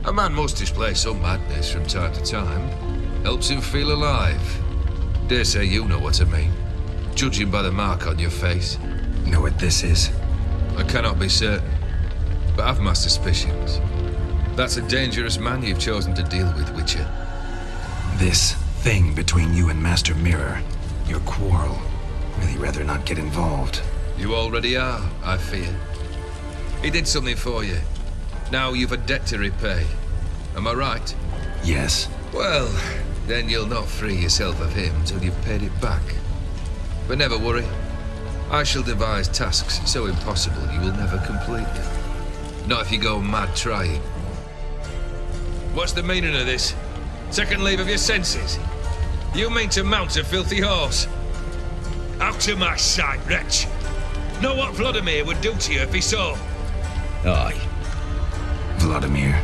A man must display some madness from time to time. Helps him feel alive. Dare say you know what I mean, judging by the mark on your face. Know what this is? I cannot be certain, but I've my suspicions. That's a dangerous man you've chosen to deal with, Witcher. This thing between you and Master Mirror, your quarrel. Really rather not get involved. You already are, I fear. He did something for you. Now you've a debt to repay. Am I right? Yes. Well, then you'll not free yourself of him till you've paid it back. But never worry. I shall devise tasks so impossible you will never complete them. Not if you go mad trying. What's the meaning of this? Second leave of your senses? You mean to mount a filthy horse? Out of my sight, wretch! Know what Vladimir would do to you if he saw? Aye. Vladimir.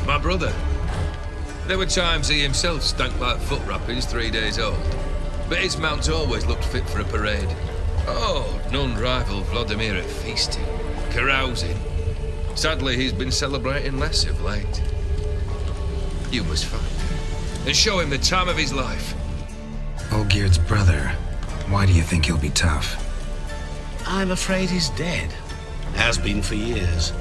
My brother. There were times he himself stank like foot wrappings 3 days old. But his mount always looked fit for a parade. Oh, none rival Vladimir at feasting, carousing. Sadly, he's been celebrating less of late. You must find him and show him the time of his life. Olgierd's brother. Why do you think he'll be tough? I'm afraid he's dead. Has been for years.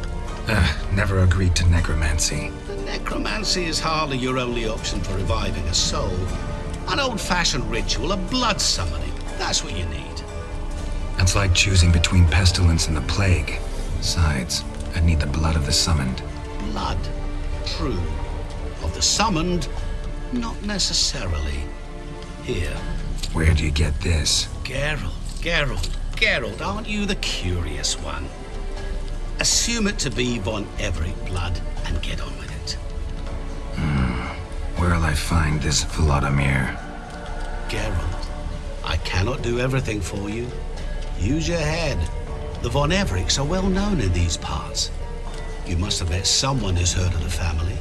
Never agreed to necromancy. The necromancy is hardly your only option for reviving a soul. An old-fashioned ritual, a blood summoning. That's what you need. That's like choosing between pestilence and the plague. Besides, I'd need the blood of the summoned. Blood. True. Of the summoned, not necessarily. Here. Where do you get this? Geralt, aren't you the curious one? Assume it to be von Everec blood and get on with it. Where'll I find this Vladimir? Geralt, I cannot do everything for you. Use your head. The von Everecs are well known in these parts. You must have met someone who's heard of the family.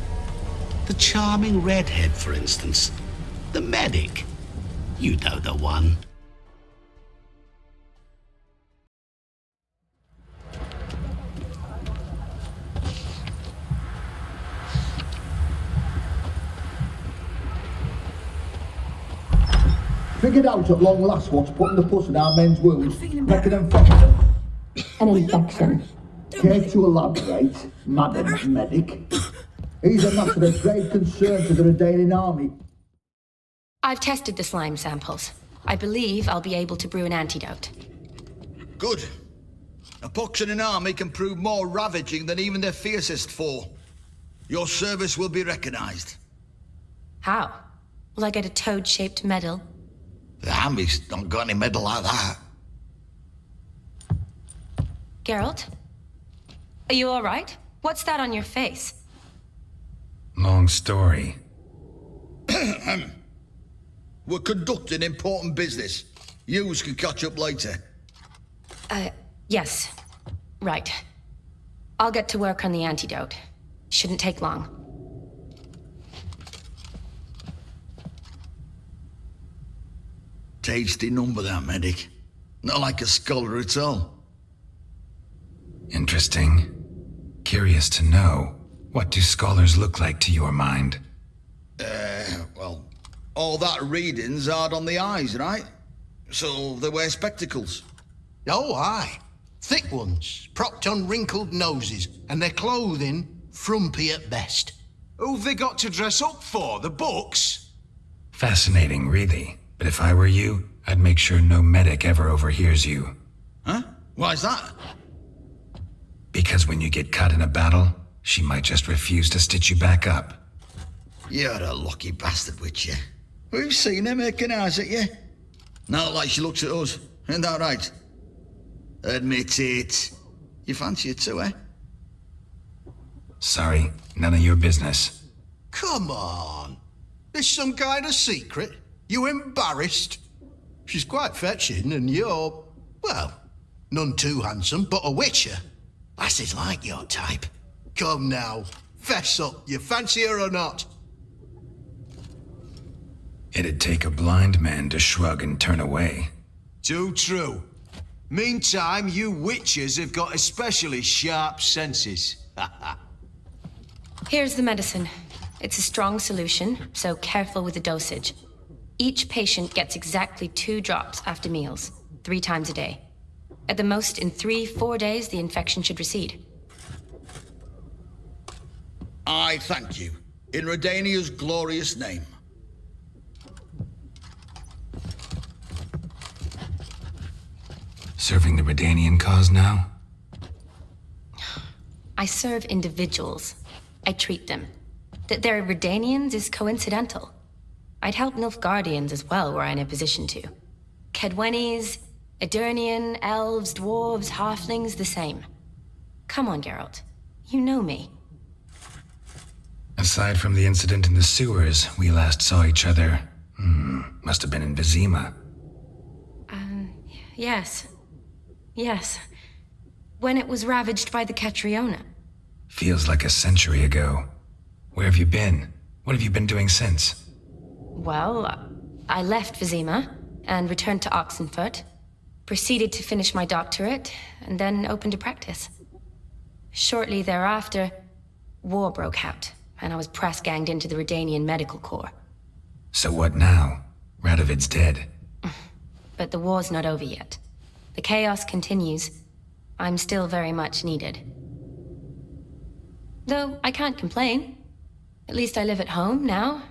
The charming redhead, for instance. The medic. You know the one. Figured out at long last what's putting the pus in our men's wounds. Reckon infection. An infection. Care to elaborate, Madam Medic? He's a matter of grave concern to the Redanian army. I've tested the slime samples. I believe I'll be able to brew an antidote. Good. A pox in an army can prove more ravaging than even their fiercest foe. Your service will be recognized. How? Will I get a toad-shaped medal? The army's not got any medal like that. Geralt? Are you all right? What's that on your face? Long story. We're conducting important business. Yous can catch up later. Yes. Right. I'll get to work on the antidote. Shouldn't take long. Tasty number, that, medic. Not like a scholar at all. Interesting. Curious to know, what do scholars look like to your mind? Well, all that reading's hard on the eyes, right? So they wear spectacles. Oh, aye. Thick ones, propped on wrinkled noses, and their clothing frumpy at best. Who've they got to dress up for? The books? Fascinating, really. But if I were you, I'd make sure no medic ever overhears you. Huh? Why's that? Because when you get cut in a battle, she might just refuse to stitch you back up. You're a lucky bastard, Witcher. We've seen her making eyes at you. Not like she looks at us. Ain't that right? Admit it. You fancy it too, eh? Sorry, none of your business. Come on. This some kind of secret? You embarrassed? She's quite fetching, and you're, well, none too handsome, but a witcher. Lasses like your type. Come now, fess up, you fancy her or not? It'd take a blind man to shrug and turn away. Too true. Meantime, you witches have got especially sharp senses. Here's the medicine. It's a strong solution, so careful with the dosage. Each patient gets exactly 2 drops after meals, 3 times a day. At the most, in 3-4 days, the infection should recede. I thank you. In Redania's glorious name. Serving the Redanian cause now? I serve individuals. I treat them. That they're Redanians is coincidental. I'd help Nilfgaardians as well, were I in a position to. Kedwenis, Edirnian, elves, dwarves, halflings, the same. Come on, Geralt. You know me. Aside from the incident in the sewers, we last saw each other. Must have been in Vizima. Yes. Yes. When it was ravaged by the Catriona. Feels like a century ago. Where have you been? What have you been doing since? Well, I left Vizima and returned to Oxenfurt, proceeded to finish my doctorate, and then opened a practice. Shortly thereafter, war broke out, and I was press-ganged into the Redanian Medical Corps. So what now? Radovid's dead. But the war's not over yet. The chaos continues. I'm still very much needed. Though I can't complain. At least I live at home now,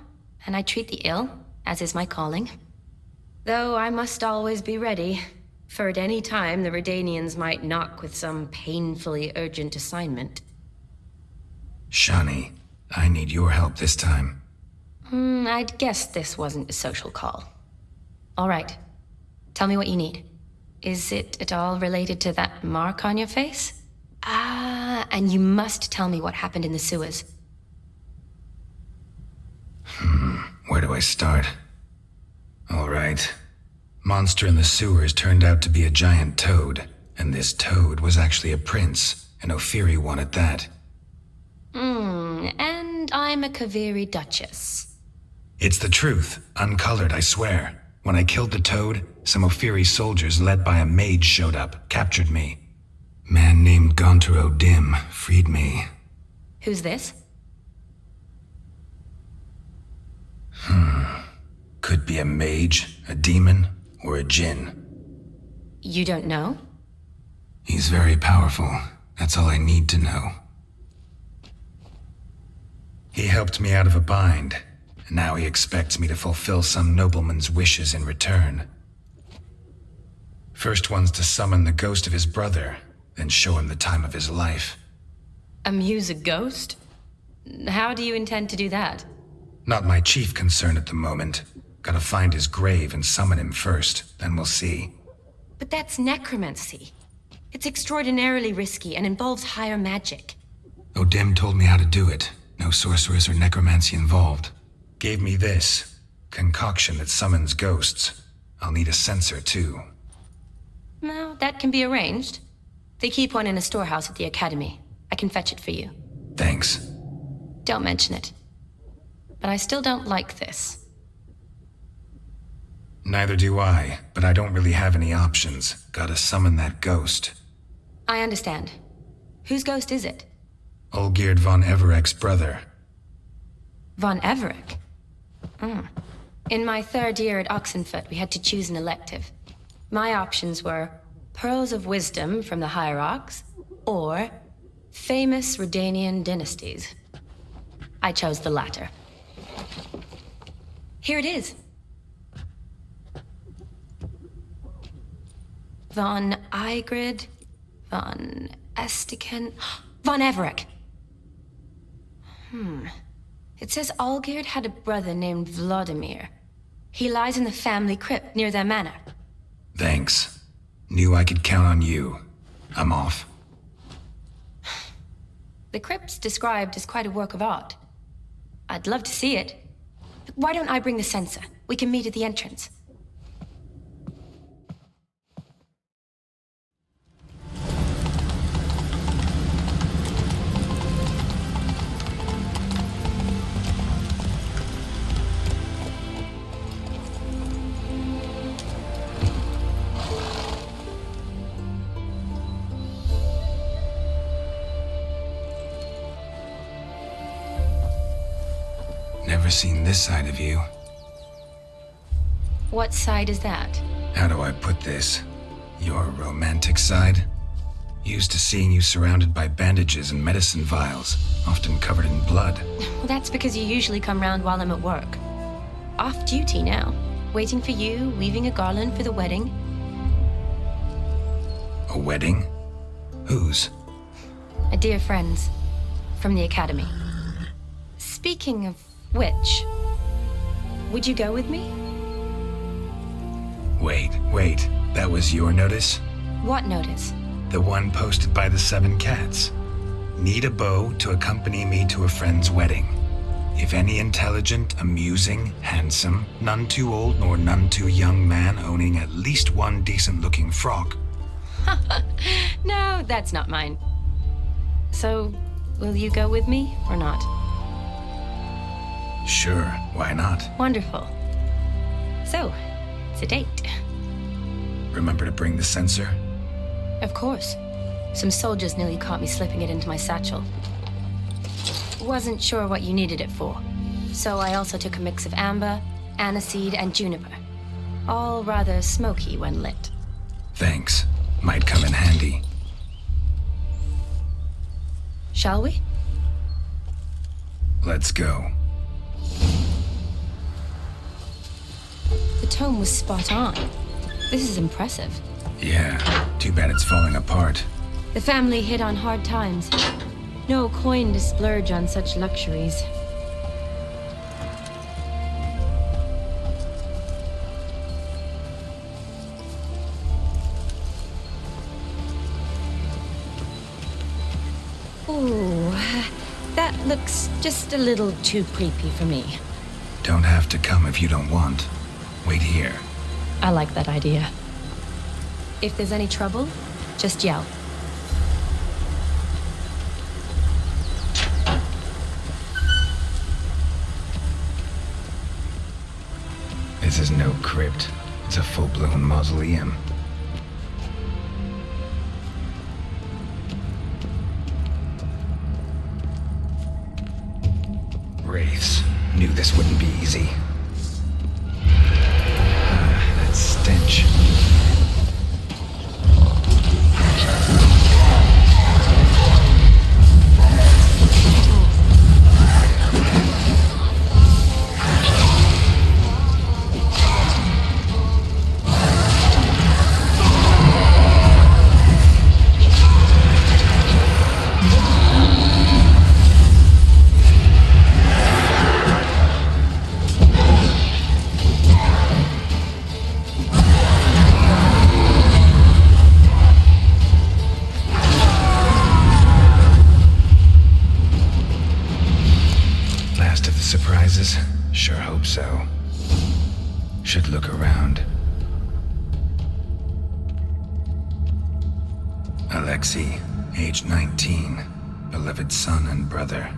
and I treat the ill, as is my calling. Though I must always be ready, for at any time the Redanians might knock with some painfully urgent assignment. Shani, I need your help this time. I'd guessed this wasn't a social call. All right. Tell me what you need. Is it at all related to that mark on your face? And you must tell me what happened in the sewers. Where do I start? All right. Monster in the sewers turned out to be a giant toad, and this toad was actually a prince, an Ophiri one at that. And I'm a Kaviri Duchess. It's the truth, uncolored, I swear. When I killed the toad, some Ophiri soldiers led by a mage showed up, captured me. Man named Gontaro Dim freed me. Who's this? Could be a mage, a demon, or a djinn. You don't know? He's very powerful. That's all I need to know. He helped me out of a bind, and now he expects me to fulfill some nobleman's wishes in return. First one's to summon the ghost of his brother, then show him the time of his life. Amuse a ghost? How do you intend to do that? Not my chief concern at the moment. Gotta find his grave and summon him first, then we'll see. But that's necromancy. It's extraordinarily risky and involves higher magic. Odim told me how to do it. No sorcerers or necromancy involved. Gave me this concoction that summons ghosts. I'll need a censer too. No, that can be arranged. They keep one in a storehouse at the academy. I can fetch it for you. Thanks. Don't mention it. But I still don't like this. Neither do I, but I don't really have any options. Gotta summon that ghost. I understand. Whose ghost is it? Olgierd von Everec's brother. Von Everec? In my 3rd year at Oxenfurt, we had to choose an elective. My options were Pearls of Wisdom from the Hierarchs, or Famous Redanian Dynasties. I chose the latter. Here it is. Von Igrid, von Estiken, von Everec. It says Olgierd had a brother named Vladimir. He lies in the family crypt near their manor. Thanks. Knew I could count on you. I'm off. The crypt's described as quite a work of art. I'd love to see it. But why don't I bring the censer? We can meet at the entrance. seen this side of you. What side is that? How do I put this? Your romantic side? Used to seeing you surrounded by bandages and medicine vials, often covered in blood. Well, that's because you usually come round while I'm at work. Off duty now. Waiting for you, weaving a garland for the wedding. A wedding? Whose? A dear friend's. From the academy. Speaking of which, would you go with me? Wait. That was your notice? What notice? The one posted by the 7 cats. Need a beau to accompany me to a friend's wedding. If any intelligent, amusing, handsome, none too old nor none too young man owning at least one decent-looking frock. No, that's not mine. So, will you go with me or not? Sure, why not? Wonderful. So, it's a date. Remember to bring the sensor? Of course. Some soldiers nearly caught me slipping it into my satchel. Wasn't sure what you needed it for, so I also took a mix of amber, aniseed, and juniper. All rather smoky when lit. Thanks. Might come in handy. Shall we? Let's go. The tome was spot on. This is impressive. Yeah, too bad it's falling apart. The family hit on hard times. No coin to splurge on such luxuries. Ooh, that looks just a little too creepy for me. Don't have to come if you don't want. Wait here. I like that idea. If there's any trouble, just yell. This is no crypt. It's a full-blown mausoleum. Wraiths. Knew this wouldn't be easy. That stench. Surprises? Sure hope so. Should look around. Alexei, age 19, beloved son and brother.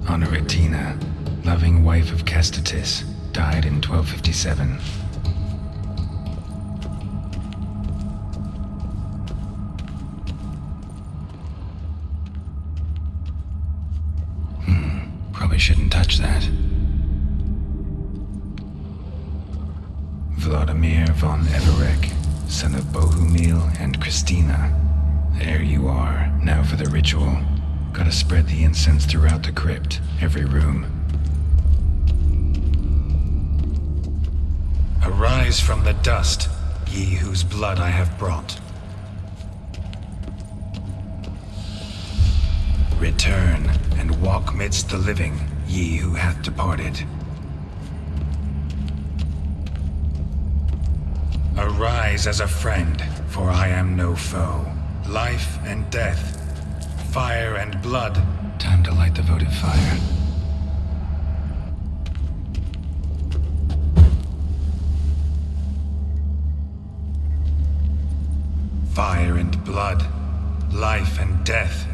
Honoratina, loving wife of Kestatis, died in 1257. Probably shouldn't touch that. Vladimir von Everec, son of Bohumil and Christina. There you are, now for the ritual. Gotta spread the incense throughout the crypt, every room. Arise from the dust, ye whose blood I have brought. Return and walk midst the living, ye who hath departed. Arise as a friend, for I am no foe. Life and death, fire and blood. Time to light the votive fire. Fire and blood, life and death.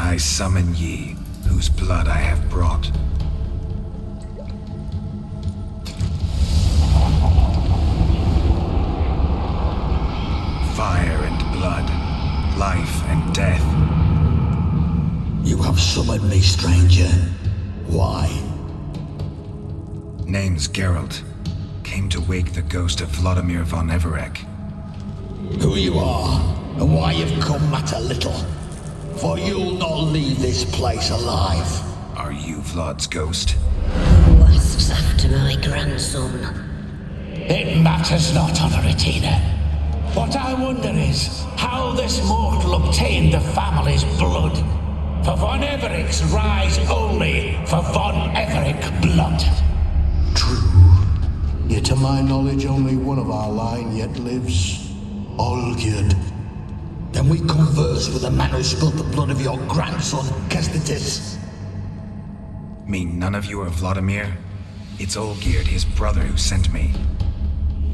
I summon ye, whose blood I have brought. Fire and blood, Name's Geralt. Came to wake the ghost of Vladimir von Everec. Who you are, and why you've come matter little. For you'll not leave this place alive. Are you Vlad's ghost? Who asks after my grandson? It matters not, Honoratina. What I wonder is how this mortal obtained the family's blood. For von Everec's rise only for von Everec blood. True. Yet to my knowledge, only one of our line yet lives. Olgierd. Then we converse with the man who spilled the blood of your grandson, Kestitis. Mean none of you are Vladimir? It's Olgierd, his brother, who sent me.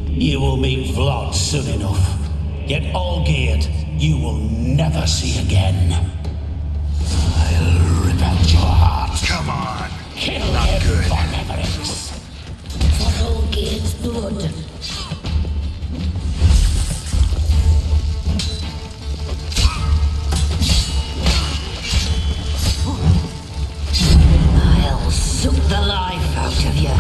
You will meet Vlad soon enough. Yet Olgierd, you will never see again. I'll rip out your heart. Come on! Kill Not him, good. von Everec. For Olgierd's blood. I'll suck the life out of you.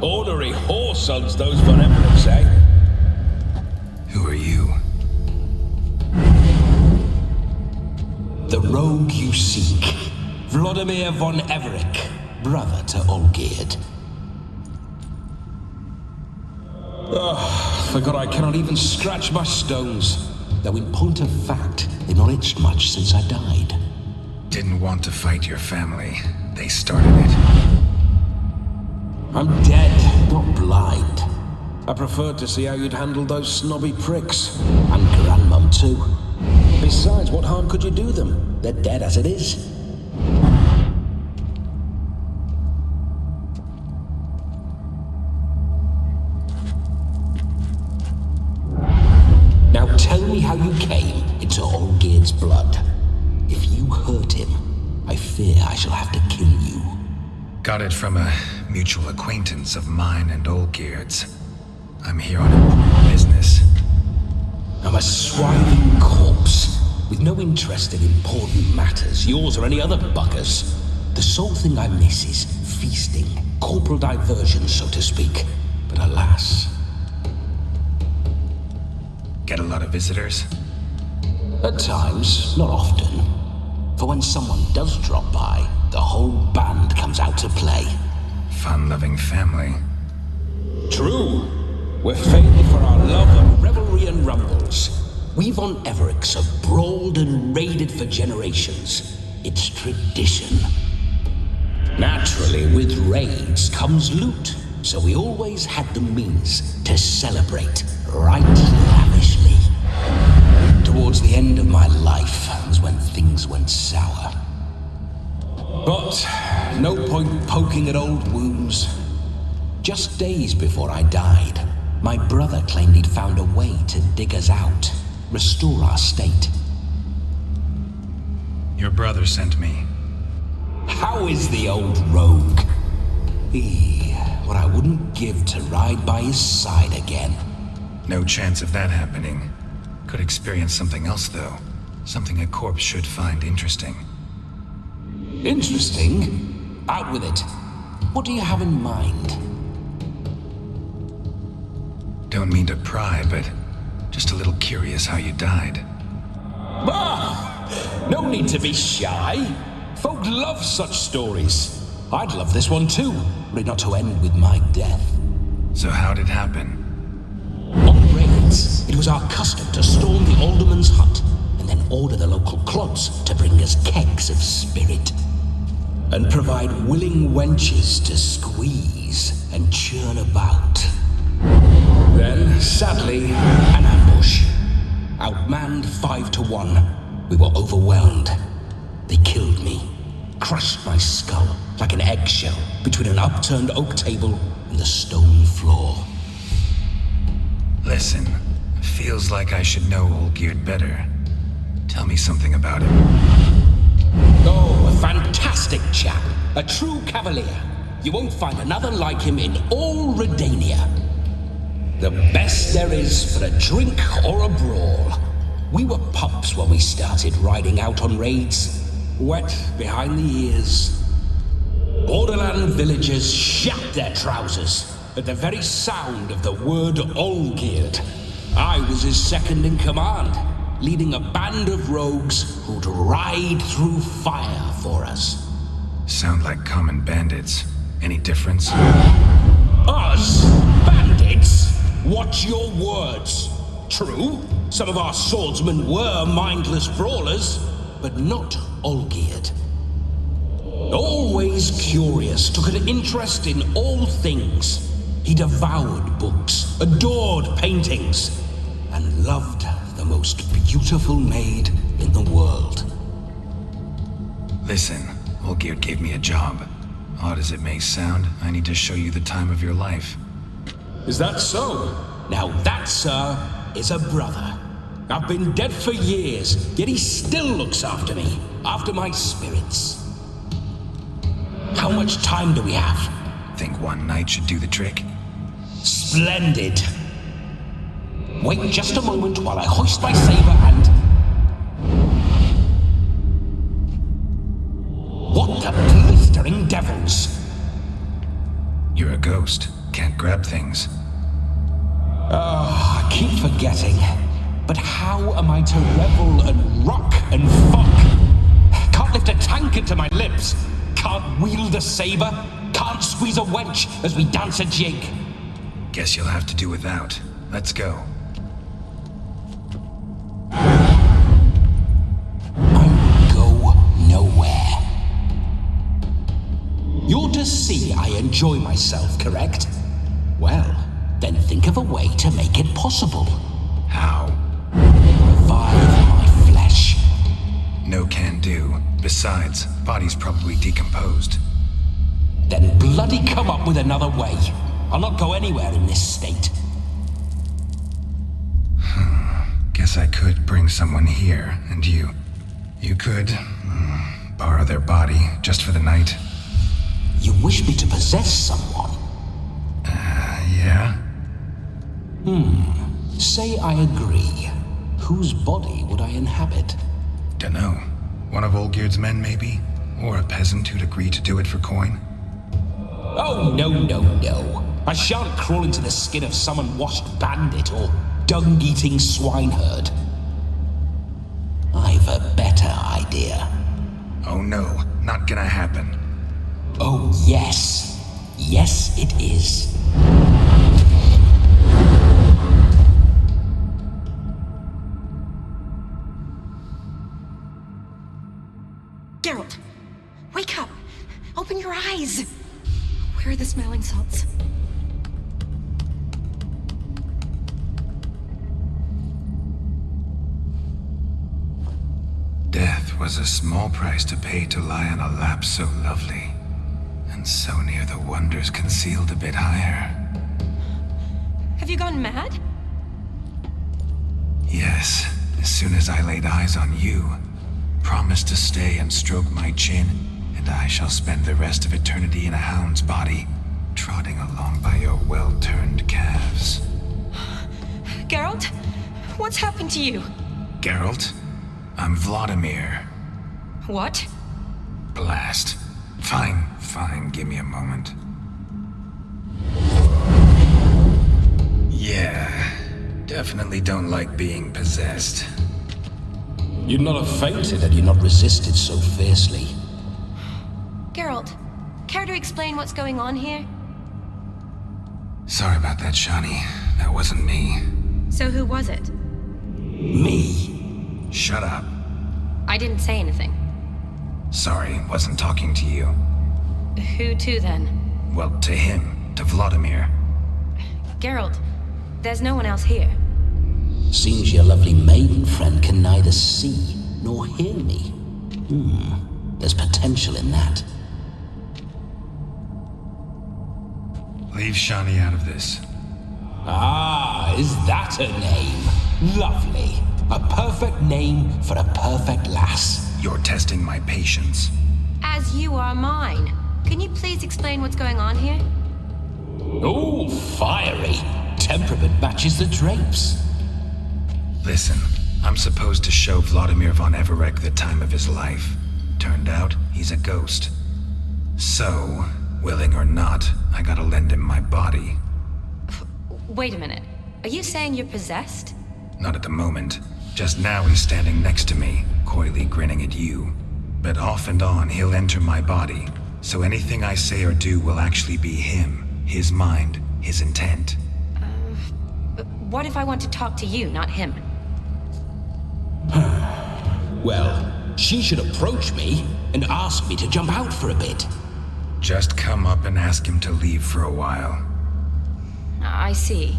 Ornery whoresuns those von Everecs, eh? Who are you? The rogue you seek. Vladimir von Everec, brother to Olgierd. Forgot I cannot even scratch my stones. Though in point of fact, they've not itched much since I died. Didn't want to fight your family. They started it. I'm dead, not blind. I preferred to see how you'd handle those snobby pricks. And Grandmum too. Besides, what harm could you do them? They're dead as it is. Now tell me how you came into Olgierd's blood. If you hurt him, I fear I shall have to kill you. Got it from a mutual acquaintance of mine and Olgierd's. I'm here on important business. I'm a swiving corpse, with no interest in important matters, yours or any other buggers. The sole thing I miss is feasting, corporal diversion, so to speak. But alas... Get a lot of visitors? At times, not often. For when someone does drop by, the whole band comes out to play. Fun-loving family. True. We're famous for our love of revelry and rumbles. We von Everecs have brawled and raided for generations. It's tradition. Naturally, with raids comes loot, so we always had the means to celebrate right lavishly. Towards the end of my life was when things went sour. But no point poking at old wounds. Just days before I died, my brother claimed he'd found a way to dig us out, restore our state. Your brother sent me. How is the old rogue? What I wouldn't give to ride by his side again. No chance of that happening. Could experience something else, though. Something a corpse should find interesting. Interesting? Out with it. What do you have in mind? Don't mean to pry, but just a little curious how you died. Ah! No need to be shy. Folk love such stories. I'd love this one too, were it not to end with my death. So how'd it happen? On raids, it was our custom to storm the alderman's hut and then order the local clogs to bring us kegs of spirit. And provide willing wenches to squeeze and churn about. Then, sadly, an ambush. Outmanned 5-1, we were overwhelmed. They killed me, crushed my skull like an eggshell between an upturned oak table and the stone floor. Listen, feels like I should know Olgierd better. Tell me something about him. Oh, a fantastic chap. A true cavalier. You won't find another like him in all Redania. The best there is for a drink or a brawl. We were pups when we started riding out on raids. Wet behind the ears. Borderland villagers shat their trousers at the very sound of the word Olgierd. I was his second in command, leading a band of rogues who'd ride through fire for us. Sound like common bandits. Any difference? Us? Bandits? Watch your words. True, some of our swordsmen were mindless brawlers, but not Olgierd. Always curious, took an interest in all things. He devoured books, adored paintings, and loved the most beautiful maid in the world. Listen, Olgierd gave me a job. Odd as it may sound, I need to show you the time of your life. Is that so? Now that, sir, is a brother. I've been dead for years, yet he still looks after me, after my spirits. How much time do we have? Think one night should do the trick? Splendid. Wait just a moment while I hoist my saber and... What the blistering devils? You're a ghost. Can't grab things. I keep forgetting. But how am I to revel and rock and fuck? Can't lift a tankard to my lips. Can't wield a saber. Can't squeeze a wench as we dance a jig. Guess you'll have to do without. Let's go. I go nowhere. You're to see I enjoy myself, correct? Well, then think of a way to make it possible. How? Revive my flesh. No can do. Besides, body's probably decomposed. Then bloody come up with another way. I'll not go anywhere in this state. Guess I could bring someone here, and you could borrow their body just for the night. You wish me to possess someone? Yeah? Say I agree. Whose body would I inhabit? Dunno. One of Olgierd's men, maybe? Or a peasant who'd agree to do it for coin? Oh, no. I shan't crawl into the skin of some unwashed bandit or dung-eating swineherd. I've a better idea. Oh no, not gonna happen. Oh, yes. Yes, it is. Geralt, wake up! Open your eyes! Where are the smelling salts? Death was a small price to pay to lie on a lap so lovely, and so near the wonders concealed a bit higher. Have you gone mad? Yes, as soon as I laid eyes on you, promise to stay and stroke my chin, and I shall spend the rest of eternity in a hound's body, trotting along by your well-turned calves. Geralt? What's happened to you? Geralt? I'm Vladimir. What? Blast. Fine, give me a moment. Yeah, definitely don't like being possessed. You'd not have fainted had you not resisted so fiercely. Geralt, care to explain what's going on here? Sorry about that, Shani. That wasn't me. So who was it? Me. Shut up. I didn't say anything. Sorry, wasn't talking to you. Who to then? Well, to him. To Vladimir. Geralt, there's no one else here. Seems your lovely maiden friend can neither see nor hear me. There's potential in that. Leave Shani out of this. Ah, is that her name? Lovely. A perfect name for a perfect lass. You're testing my patience. As you are mine. Can you please explain what's going on here? Oh, fiery. Temperament matches the drapes. Listen, I'm supposed to show Vladimir von Everec the time of his life. Turned out, he's a ghost. So, willing or not, I gotta lend him my body. Wait a minute. Are you saying you're possessed? Not at the moment. Just now he's standing next to me, coyly grinning at you. But off and on, he'll enter my body. So anything I say or do will actually be him, his mind, his intent. But what if I want to talk to you, not him? Well, she should approach me and ask me to jump out for a bit. Just come up and ask him to leave for a while. I see.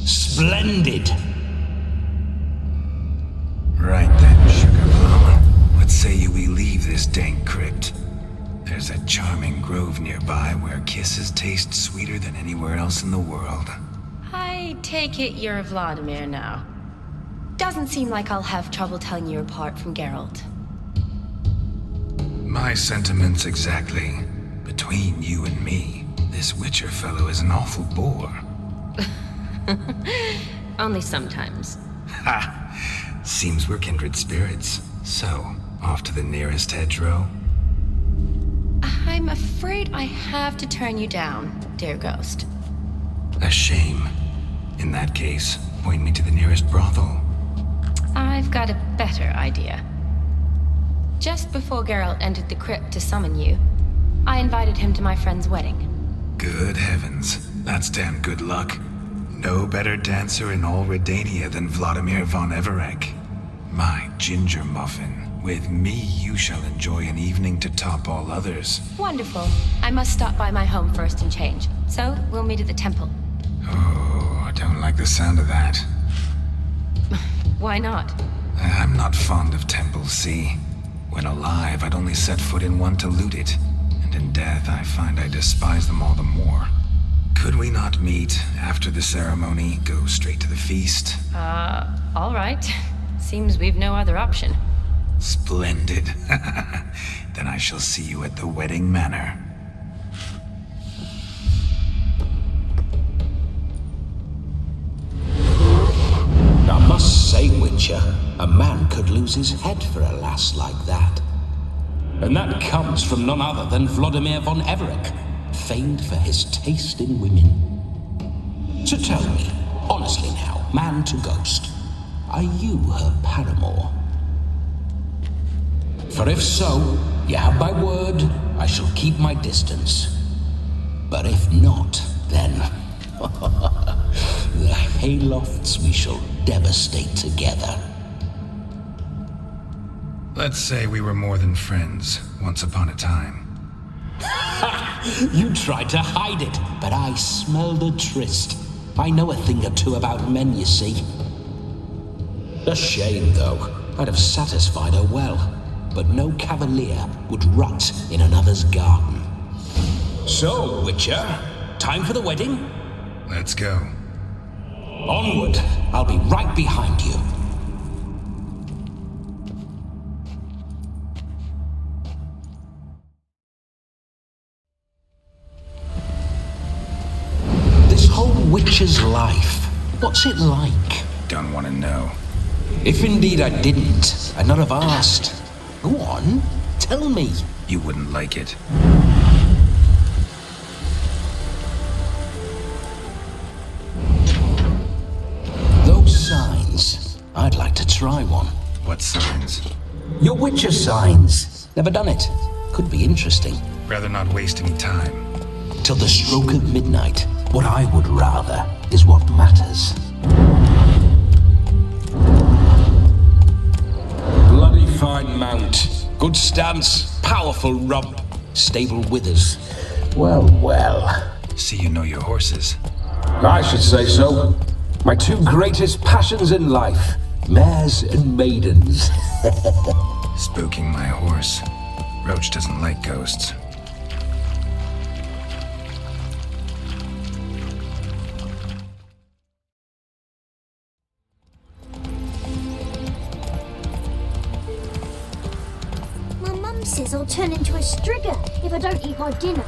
Splendid! Right then, Sugar Plum. What say you we leave this dank crypt? There's a charming grove nearby where kisses taste sweeter than anywhere else in the world. I take it you're Vladimir now. Doesn't seem like I'll have trouble telling you apart from Geralt. My sentiments exactly. Between you and me, this Witcher fellow is an awful bore. Only sometimes. Ha! Seems we're kindred spirits. So, off to the nearest hedgerow? I'm afraid I have to turn you down, dear ghost. A shame. In that case, point me to the nearest brothel. I've got a better idea. Just before Geralt entered the crypt to summon you, I invited him to my friend's wedding. Good heavens, that's damn good luck. No better dancer in all Redania than Vladimir von Everec. My ginger muffin. With me, you shall enjoy an evening to top all others. Wonderful. I must stop by my home first and change. So, we'll meet at the temple. Oh, I don't like the sound of that. Why not? I'm not fond of temples, see? When alive, I'd only set foot in one to loot it. And in death, I find I despise them all the more. Could we not meet after the ceremony, go straight to the feast? All right. Seems we've no other option. Splendid. Then I shall see you at the wedding manor. I must say, Witcher, a man could lose his head for a lass like that. And that comes from none other than Vladimir von Everec, famed for his taste in women. So tell me, honestly now, man to ghost, are you her paramour? For if so, you have my word, I shall keep my distance. But if not, then the haylofts we shall devastate together. Let's say we were more than friends, once upon a time. You tried to hide it, but I smelled a tryst. I know a thing or two about men, you see. A shame, though. I'd have satisfied her well. But no cavalier would rot in another's garden. So, Witcher, time for the wedding? Let's go. Onward. I'll be right behind you. This whole Witcher's life, what's it like? Don't want to know. If indeed I didn't, I'd not have asked. Go on, tell me. You wouldn't like it. Those signs, I'd like to try one. What signs? Your Witcher signs. Never done it. Could be interesting. Rather not waste any time. Till the stroke of midnight, what I would rather is what matters. Bloody fine mount. Good stance, powerful rump, stable withers. Well, well. See you know your horses. I should say so. My two greatest passions in life, mares and maidens. Spooking my horse. Roach doesn't like ghosts. Mum says I'll turn into a strigger if I don't eat my dinner.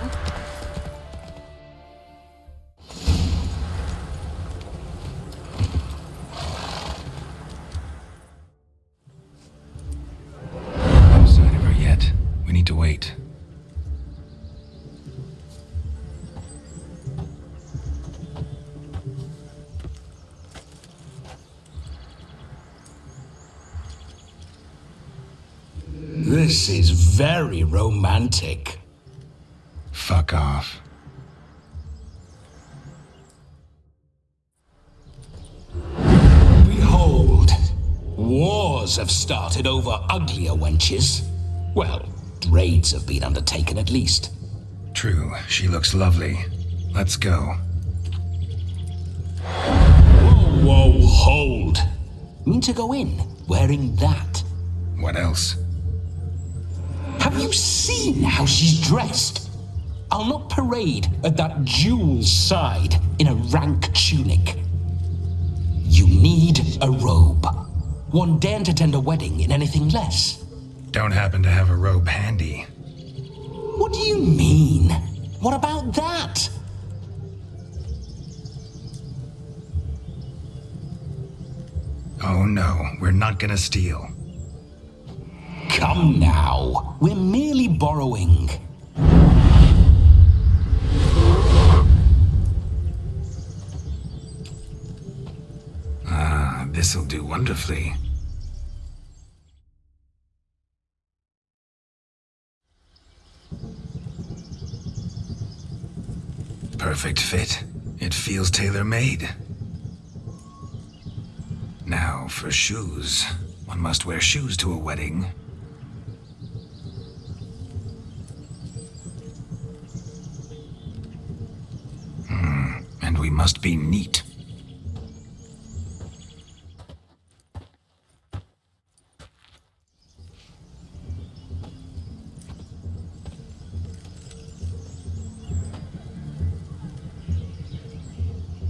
No sign of her yet. We need to wait. This is very romantic. Fuck off. Behold, wars have started over uglier wenches. Well, raids have been undertaken at least. True, she looks lovely. Let's go. Whoa, hold. Mean to go in wearing that? What else? Have you seen how she's dressed? I'll not parade at that jewel's side in a rank tunic. You need a robe. One daren't attend a wedding in anything less. Don't happen to have a robe handy. What do you mean? What about that? Oh no, we're not gonna steal. Come now, we're merely borrowing. This'll do wonderfully. Perfect fit. It feels tailor-made. Now for shoes. One must wear shoes to a wedding. And we must be neat.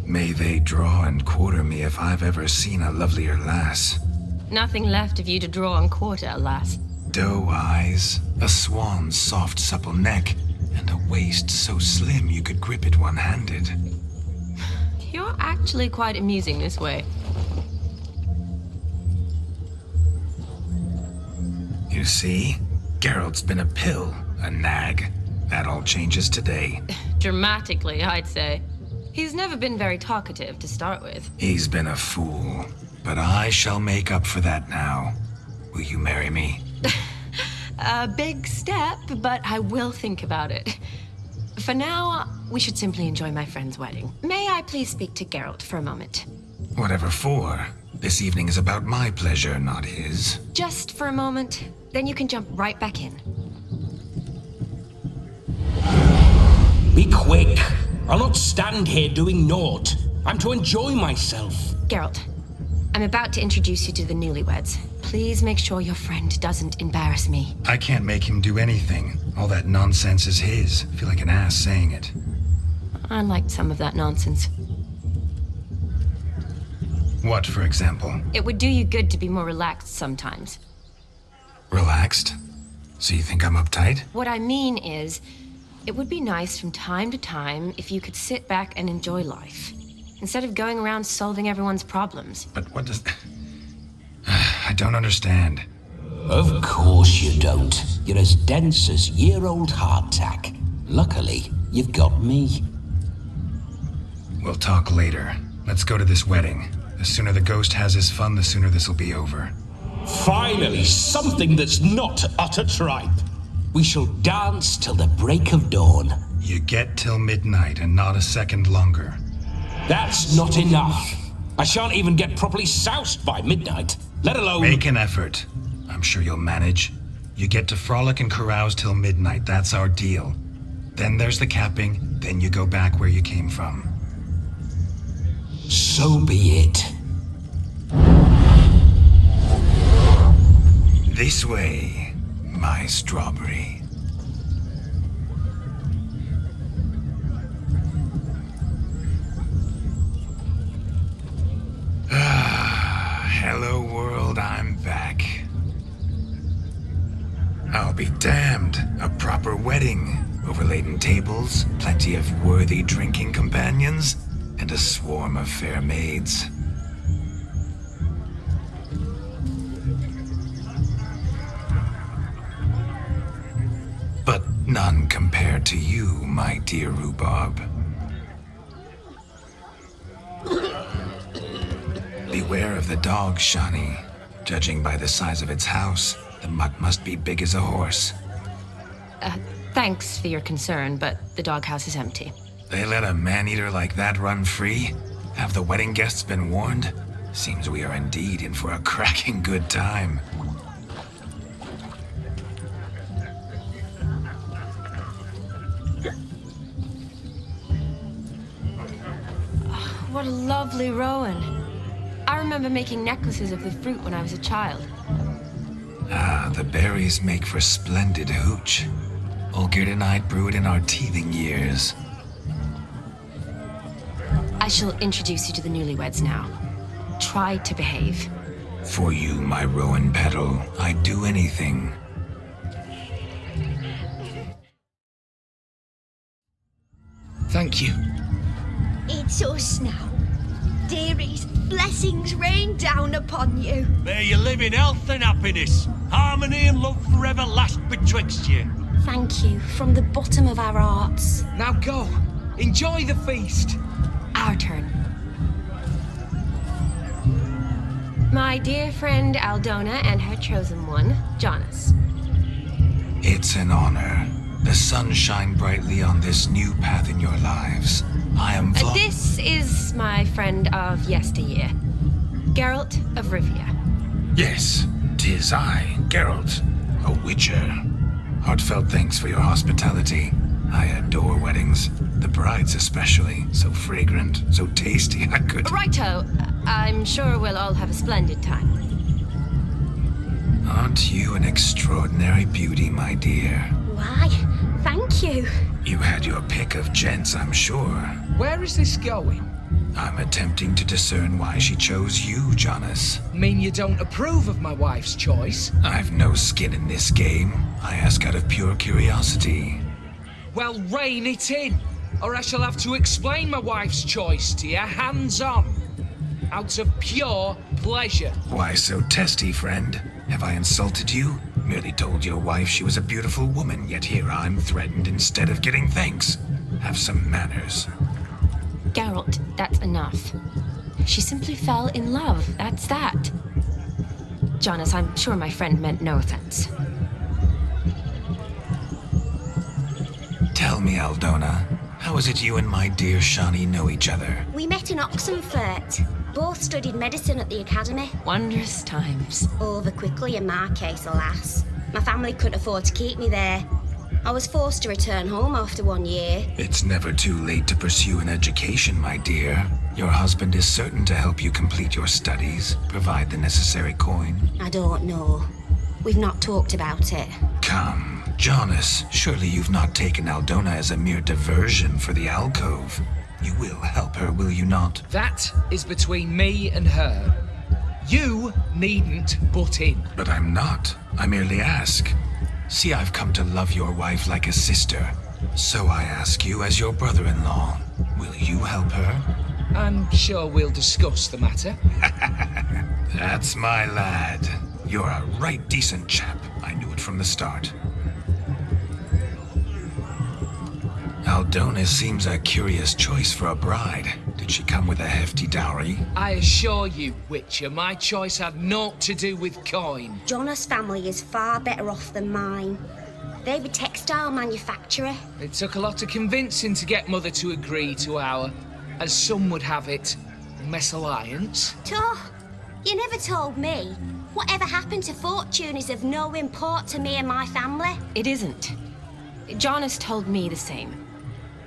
May they draw and quarter me if I've ever seen a lovelier lass. Nothing left of you to draw and quarter, alas. Doe eyes, a swan's soft supple neck, and a waist so slim you could grip it one-handed. You're actually quite amusing this way. You see? Geralt's been a pill, a nag. That all changes today. Dramatically, I'd say. He's never been very talkative to start with. He's been a fool, but I shall make up for that now. Will you marry me? A big step, but I will think about it. For now, we should simply enjoy my friend's wedding. May I please speak to Geralt for a moment? Whatever for. This evening is about my pleasure, not his. Just for a moment, then you can jump right back in. Be quick. I'll not stand here doing naught. I'm to enjoy myself. Geralt, I'm about to introduce you to the newlyweds. Please make sure your friend doesn't embarrass me. I can't make him do anything. All that nonsense is his. I feel like an ass saying it. I liked some of that nonsense. What, for example? It would do you good to be more relaxed sometimes. Relaxed? So you think I'm uptight? What I mean is, it would be nice from time to time if you could sit back and enjoy life, instead of going around solving everyone's problems. But what does... I don't understand. Of course you don't. You're as dense as year-old hardtack. Luckily, you've got me. We'll talk later. Let's go to this wedding. The sooner the ghost has his fun, the sooner this'll be over. Finally, something that's not utter tripe. We shall dance till the break of dawn. You get till midnight and not a second longer. That's not enough. I shan't even get properly soused by midnight, let alone... Make an effort. I'm sure you'll manage. You get to frolic and carouse till midnight, that's our deal. Then there's the capping, then you go back where you came from. So be it. This way, my strawberry. Hello world, I'm back. I'll be damned. A proper wedding. Overladen tables, plenty of worthy drinking companions, and a swarm of fair maids. But none compared to you, my dear rhubarb. Beware of the dog, Shani. Judging by the size of its house, the mutt must be big as a horse. Thanks for your concern, but the doghouse is empty. They let a man-eater like that run free? Have the wedding guests been warned? Seems we are indeed in for a cracking good time. What a lovely rowan. I remember making necklaces of the fruit when I was a child. Ah, the berries make for splendid hooch. Olgerd and I brewed in our teething years. I shall introduce you to the newlyweds now. Try to behave. For you, my rowan petal, I'd do anything. Thank you. It's us now. Dearies, blessings rain down upon you. May you live in health and happiness. Harmony and love forever last betwixt you. Thank you from the bottom of our hearts. Now go. Enjoy the feast. Our turn. My dear friend Aldona and her chosen one, Jonas. It's an honor. The sun shine brightly on this new path in your lives. I am This is my friend of yesteryear, Geralt of Rivia. Yes, 'tis I, Geralt, a witcher. Heartfelt thanks for your hospitality. I adore weddings. The brides especially. So fragrant, so tasty, I could... Righto. I'm sure we'll all have a splendid time. Aren't you an extraordinary beauty, my dear? Why, thank you. You had your pick of gents, I'm sure. Where is this going? I'm attempting to discern why she chose you, Jonas. Mean you don't approve of my wife's choice? I've no skin in this game. I ask out of pure curiosity. Well, rein it in, or I shall have to explain my wife's choice to you hands-on. Out of pure pleasure. Why so testy, friend? Have I insulted you? Merely told your wife she was a beautiful woman, yet here I'm threatened instead of getting thanks. Have some manners. Geralt, that's enough. She simply fell in love, that's that. Jonas, I'm sure my friend meant no offense. Tell me, Aldona, how is it you and my dear Shani know each other? We met in Oxenfurt. Both studied medicine at the academy. Wondrous times. Over quickly in my case, alas. My family couldn't afford to keep me there. I was forced to return home after 1 year. It's never too late to pursue an education, my dear. Your husband is certain to help you complete your studies, provide the necessary coin. I don't know. We've not talked about it. Come, Jonas, surely you've not taken Aldona as a mere diversion for the alcove. You will help her, will you not? That is between me and her. You needn't butt in. But I'm not. I merely ask. See, I've come to love your wife like a sister. So I ask you as your brother-in-law, will you help her? I'm sure we'll discuss the matter. That's my lad. You're a right decent chap. I knew it from the start. Aldona seems a curious choice for a bride. Did she come with a hefty dowry? I assure you, Witcher, my choice had naught to do with coin. Jonas' family is far better off than mine. They're a textile manufacturer. It took a lot of convincing to get Mother to agree to our, as some would have it, mesalliance. You never told me. Whatever happened to fortune is of no import to me and my family. It isn't. Jonas told me the same.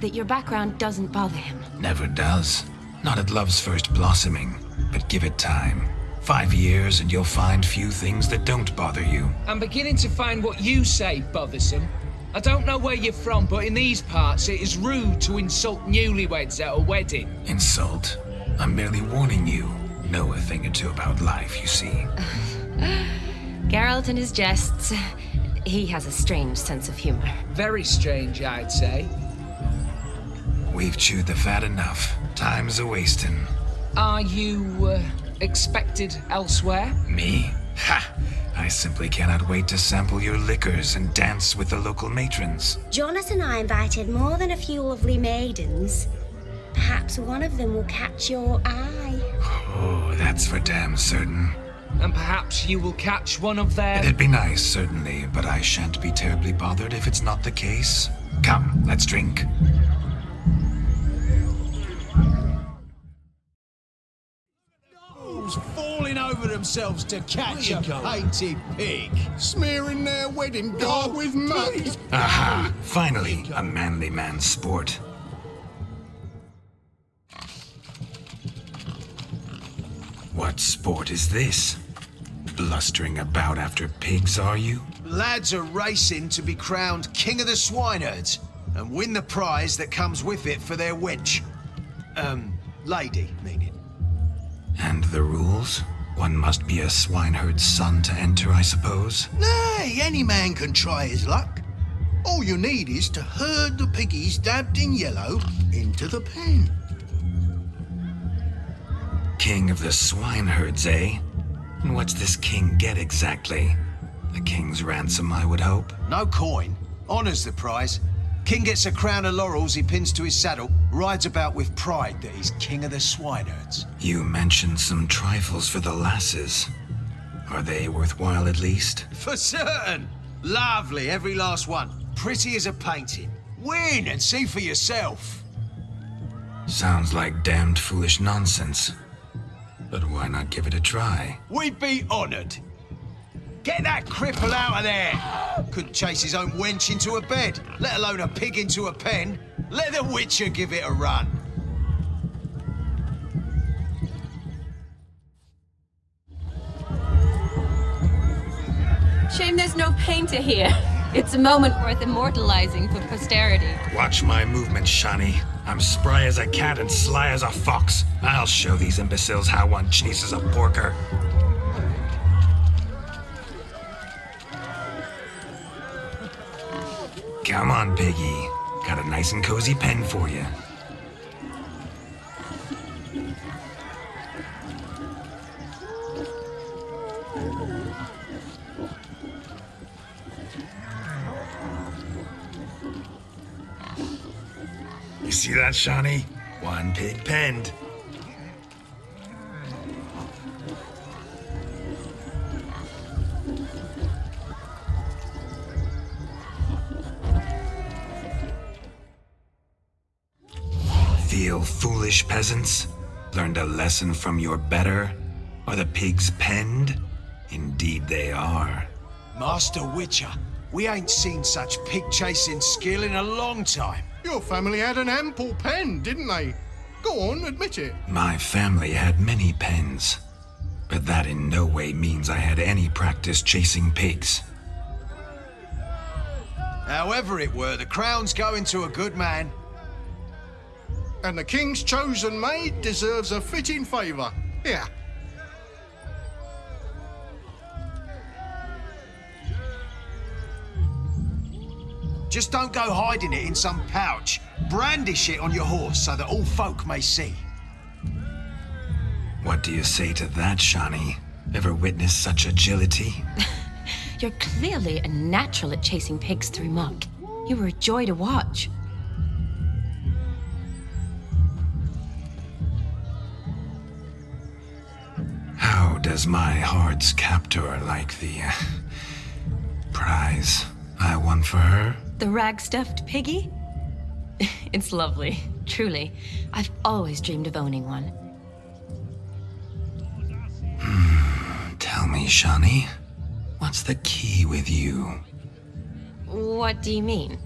That your background doesn't bother him. Never does. Not at love's first blossoming. But give it time. 5 years and you'll find few things that don't bother you. I'm beginning to find what you say bothersome. I don't know where you're from, but in these parts it is rude to insult newlyweds at a wedding. Insult? I'm merely warning you. Know a thing or two about life, you see. Geralt and his jests. He has a strange sense of humor. Very strange, I'd say. We've chewed the fat enough. Time's a-wasting. Are you, expected elsewhere? Me? Ha! I simply cannot wait to sample your liquors and dance with the local matrons. Jonas and I invited more than a few lovely maidens. Perhaps one of them will catch your eye. Oh, that's for damn certain. And perhaps you will catch one of their... It'd be nice, certainly, but I shan't be terribly bothered if it's not the case. Come, let's drink. Falling over themselves to catch a painted pig. Smearing their wedding garb with mud. Aha! Finally, a manly man's sport. What sport is this? Blustering about after pigs, are you? Lads are racing to be crowned king of the swineherds and win the prize that comes with it for their wench. Lady, meaning. And the rules? One must be a swineherd's son to enter, I suppose? Nay, any man can try his luck. All you need is to herd the piggies dabbed in yellow into the pen. King of the swineherds, eh? And what's this king get exactly? A king's ransom, I would hope. No coin. Honours the prize. King gets a crown of laurels he pins to his saddle, rides about with pride that he's king of the swineherds. You mentioned some trifles for the lasses. Are they worthwhile at least? For certain! Lovely, every last one. Pretty as a painting. Win and see for yourself. Sounds like damned foolish nonsense. But why not give it a try? We'd be honoured. Get that cripple out of there! Couldn't chase his own wench into a bed, let alone a pig into a pen. Let the Witcher give it a run. Shame there's no painter here. It's a moment worth immortalizing for posterity. Watch my movements, Shani. I'm spry as a cat and sly as a fox. I'll show these imbeciles how one chases a porker. Come on, piggy. Got a nice and cozy pen for you. You see that, Shani? One pig penned. Feel foolish, peasants? Learned a lesson from your better? Are the pigs penned? Indeed they are. Master Witcher, we ain't seen such pig-chasing skill in a long time. Your family had an ample pen, didn't they? Go on, admit it. My family had many pens, but that in no way means I had any practice chasing pigs. However it were, the crown's going to a good man. And the king's chosen maid deserves a fitting favour. Here. Just don't go hiding it in some pouch. Brandish it on your horse so that all folk may see. What do you say to that, Shani? Ever witnessed such agility? You're clearly a natural at chasing pigs through muck. You were a joy to watch. How does my heart's captor like the prize I won for her? The rag-stuffed piggy? It's lovely, truly. I've always dreamed of owning one. Tell me, Shani, what's the key with you? What do you mean?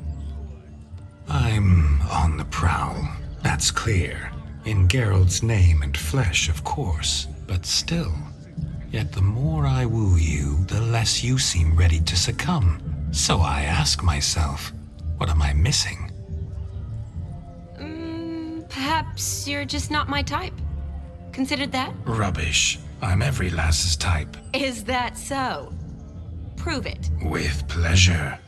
I'm on the prowl, that's clear. In Geralt's name and flesh, of course, but still. Yet the more I woo you, the less you seem ready to succumb. So I ask myself, what am I missing? Perhaps you're just not my type. Considered that? Rubbish. I'm every lass's type. Is that so? prove it. With pleasure.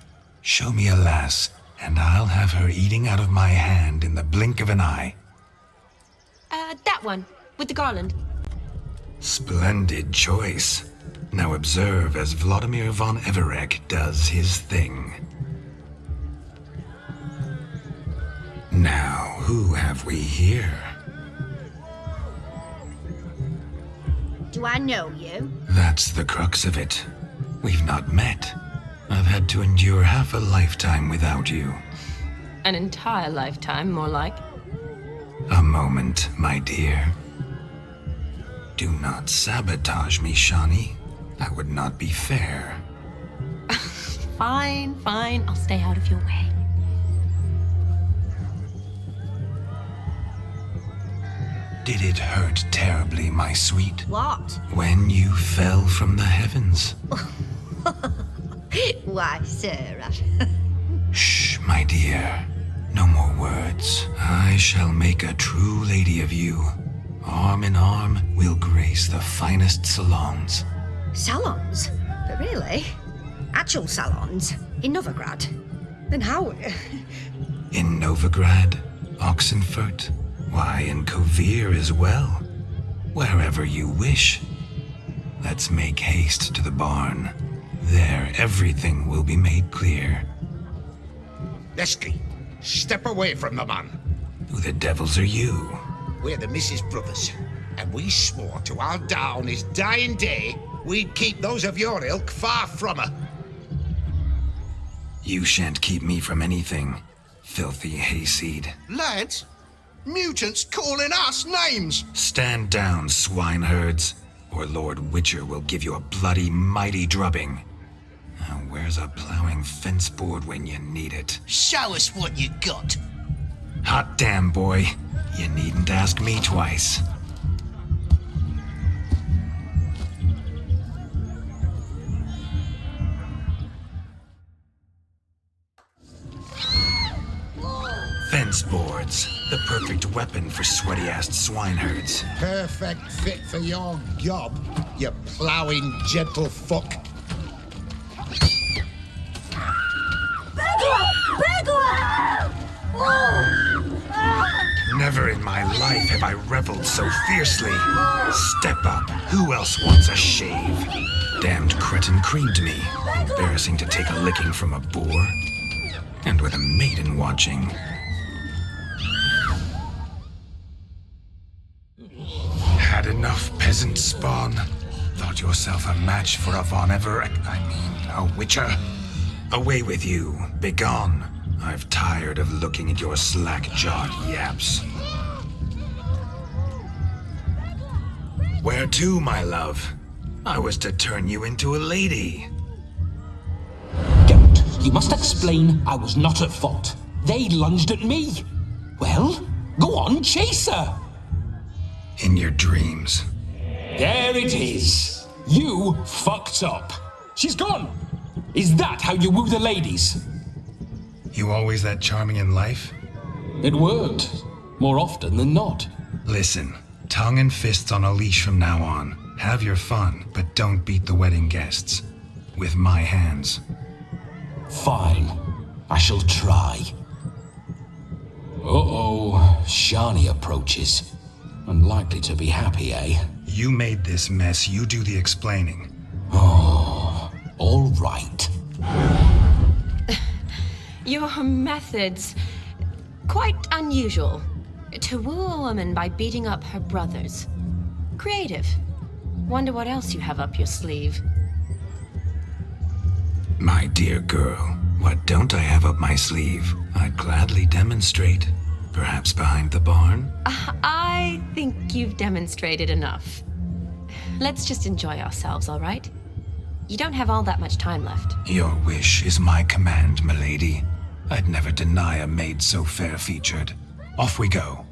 Show me a lass, and I'll have her eating out of my hand in the blink of an eye. That one, with the garland. Splendid choice. Now observe as Vladimir von Everec does his thing. Now, who have we here? Do I know you? That's the crux of it. We've not met. I've had to endure half a lifetime without you. An entire lifetime, more like. A moment, my dear. Do not sabotage me, Shani. That would not be fair. Fine, fine. I'll stay out of your way. Did it hurt terribly, my sweet? What? When you fell from the heavens. Why, Sarah. Shh, my dear. No more words. I shall make a true lady of you. Arm in arm, we'll grace the finest salons. Salons? But really? Actual salons? In Novigrad? Then how? In Novigrad, Oxenfurt, why, in Kovir as well. Wherever you wish. Let's make haste to the barn. There, everything will be made clear. Lesky, step away from the man. Who the devils are you? We're the Mrs. Brothers, and we swore to our da on his dying day we'd keep those of your ilk far from her. You shan't keep me from anything, filthy hayseed. Lads, mutants calling us names. Stand down, swineherds, or Lord Witcher will give you a bloody mighty drubbing. Now, where's a plowing fence board when you need it? Show us what you got. Hot damn, boy. You needn't ask me twice. Fence boards, the perfect weapon for sweaty-assed swineherds. Perfect fit for your job, you ploughing gentle fuck. Never in my life have I reveled so fiercely. Step up. Who else wants a shave? Damned cretin creamed me. Embarrassing to take a licking from a boar. And with a maiden watching. Had enough, peasant spawn? Thought yourself a match for a von Everec, a witcher? Away with you. Begone. I've tired of looking at your slack-jawed yaps. Where to, my love? I was to turn you into a lady. Don't. You must explain I was not at fault. They lunged at me. Well, go on, chase her. In your dreams. There it is. You fucked up. She's gone. Is that how you woo the ladies? You always that charming in life? It worked. More often than not. Listen, tongue and fists on a leash from now on. Have your fun, but don't beat the wedding guests. With my hands. Fine. I shall try. Uh-oh. Shani approaches. Unlikely to be happy, eh? You made this mess. You do the explaining. Oh, all right. Your methods, quite unusual. To woo a woman by beating up her brothers. Creative. Wonder what else you have up your sleeve. My dear girl, what don't I have up my sleeve? I'd gladly demonstrate. Perhaps behind the barn? I think you've demonstrated enough. Let's just enjoy ourselves, all right? You don't have all that much time left. Your wish is my command, milady. I'd never deny a maid so fair-featured. Off we go.